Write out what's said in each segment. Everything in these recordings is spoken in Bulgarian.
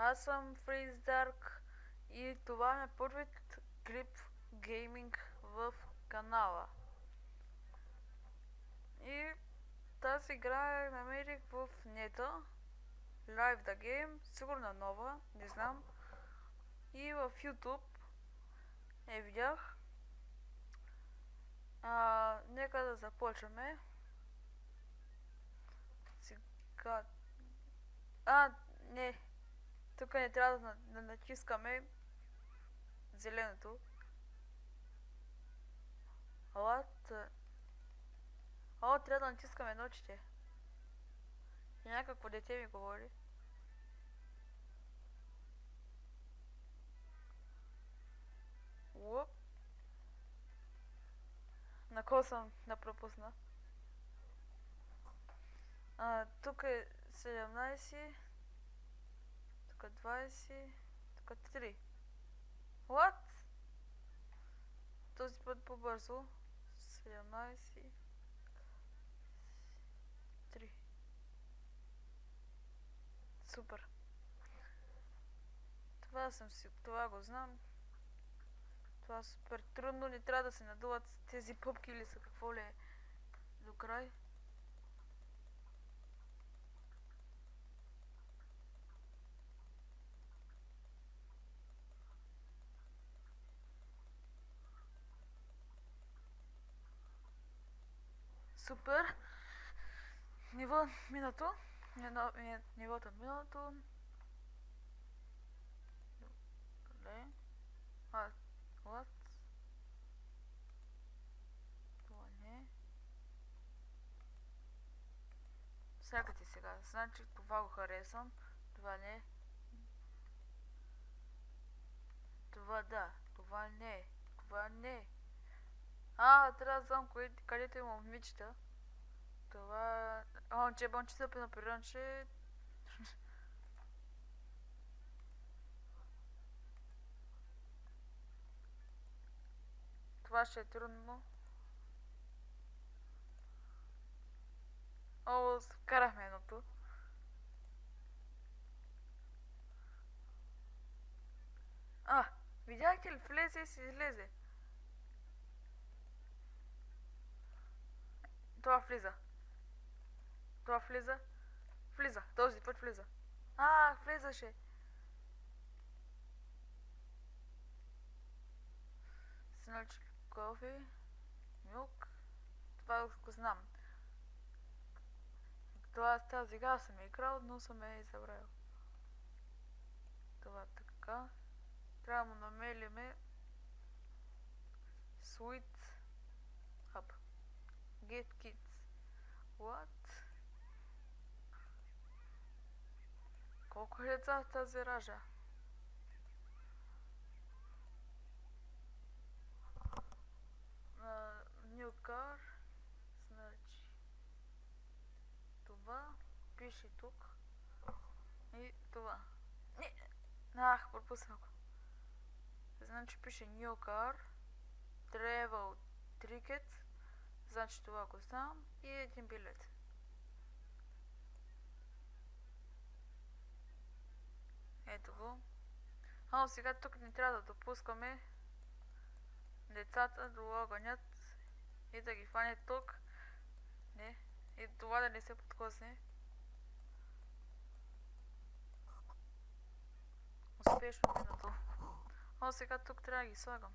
Аз съм Freeze Dark и това е първият клип гейминг в канала. И тази игра я намерих в нета, Live the Game, сигурно нова, не знам. И в YouTube я видях. Нека да започваме. Сега... Не. Тук не трябва да натискаме зеленото. Трябва да натискаме ночите. И някакво дете ми говори. Уоп. На кого съм да пропусна? Тук е 17. Тук 20. Тук 3. What? Този път по-бързо. 17. 3. Супер. Това го знам. Това е супер трудно. Не трябва да се надуват тези пъпки или са какво ли е до край. Супер. Ниво минато. Нивото минато. Добре. What? Това не. Сякате сега. Значи това го харесвам. Това не. Това да. Това не. Това не. Трябва да знам където има момичета. Това... Бонче на перонче. Това ще е трудно. Вкарахме едното. Видяхте ли? Влезе и си излезе. Това влиза. Това влиза. Влиза. Този път влиза. Влизаше. Значи кофе, милк. Това го знам. Тази игра съм играл, но съм я забравил. Това така. Трябва да му намелиме Sweet Up. Get Kids. What? Колко деца в тази ража? New car. Значи това пише тук. И това. Пропуснах го. Значи пише New car. Travel ticket. Значи това го знам. И един билет. Ето го. Сега тук не трябва да допускаме децата да логанят и да ги фане тук. Не. И това да не се подкосне. Успешно минато. Сега тук трябва да ги слагам.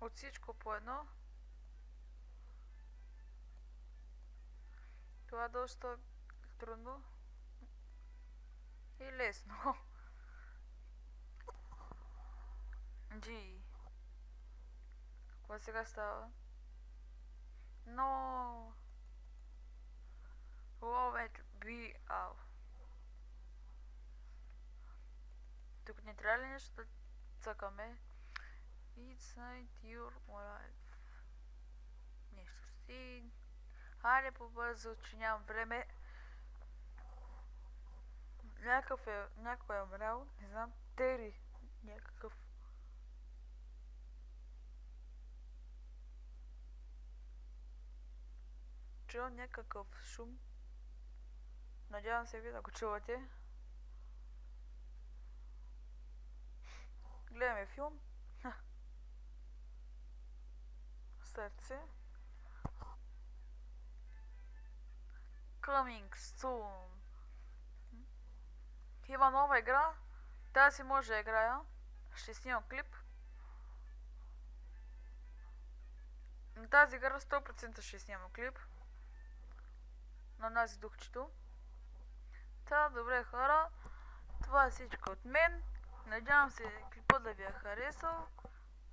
От всичко по едно. Това е доста трудно и лесно. Какво сега става? Но... Let be out. Тук не трябва ли нещо да цъкаме? It's not your life. Нещо си... Хайде по-бързо, че нямам време. Някой е умрял, не знам. Тери някакъв. чуя някакъв шум. Надявам се ви да го чувате. Гледаме филм. Сърце. Coming soon. Има нова игра. Тази може да играя. Ще снимам клип. На тази игра 100% ще снимам клип. На тази духчето. Та, добре хора. Това е всичко от мен. Надявам се клипът да ви е харесал.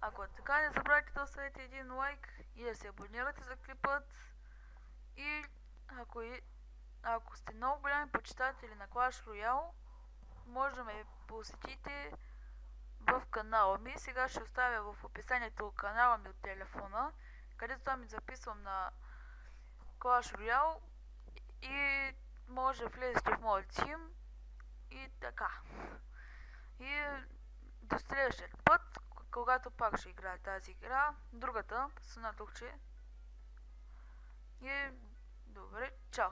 Ако е така, не забравяйте да оставите един лайк и да се абонирате за клипът. И ако сте много голями почитатели на Clash Royale, може да ме посетите в канала ми. Сега ще оставя в описанието канала ми от телефона, където там ми записвам на Clash Royale и може да влезете в моят тим и така. И до следващия път, когато пак ще играя тази игра, другата, с едно тухче. И добре, чао!